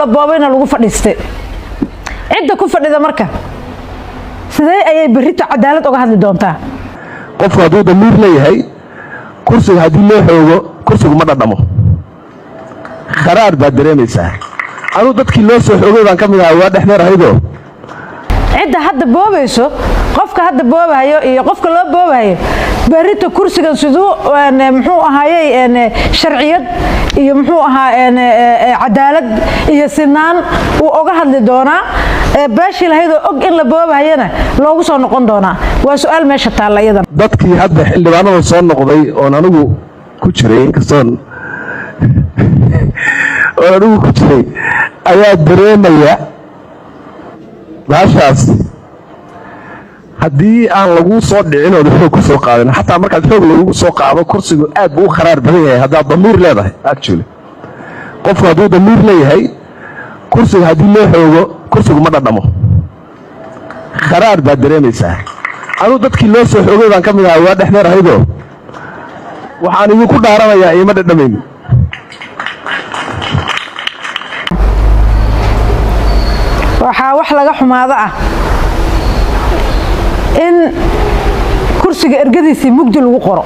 la boobayna lagu fadhiistay cidda ku fadhida marka sidee ayay berrito cadaalad uga hadli doontaa qofku hadduu damiir leeyahay kursiga haddii loo xoogo kursigu ma dhadhamo kharaar baad dareemaysaa anuu dadkii loo soo xoogay baan ka mid ahaa waa dhexdeer ahaydoo cidda hadda boobayso qofka hadda boobayo iyo qofka loo boobayo berrito kursigan siduu muxuu ahaayay sharciyad iyo muxuu ahaa cadaalad iyo sinaan uu uga hadli doonaa baashi lahaydoo og in la boobayana loogu soo noqon doonaa waa su'aal meesha taalla iyadan dadkii hadda xildhibaanada soo noqday oon anigu ku jiray inkastoon ku jiray ayaa dareemaya baashaas haddii aan lagu soo dhicin oo xoog ku soo qaadin xataa markaad xoog lagu soo qaado kursigu aad buu kharaar badan yahay haddaad damiir leedahay actually qofku hadduu damiir leeyahay kursiga haddii loo xoogo kursigu ma dhadhamo kharaar baad dareemaysaa anuu dadkii loo soo xoogay baan ka mid ahaa waa dhexdeer ahaydoo waxaan idinku dhaaranayaa iima dhadhamayn waxaa wax laga xumaado ah in kursiga ergadiisii mugdi lagu qoro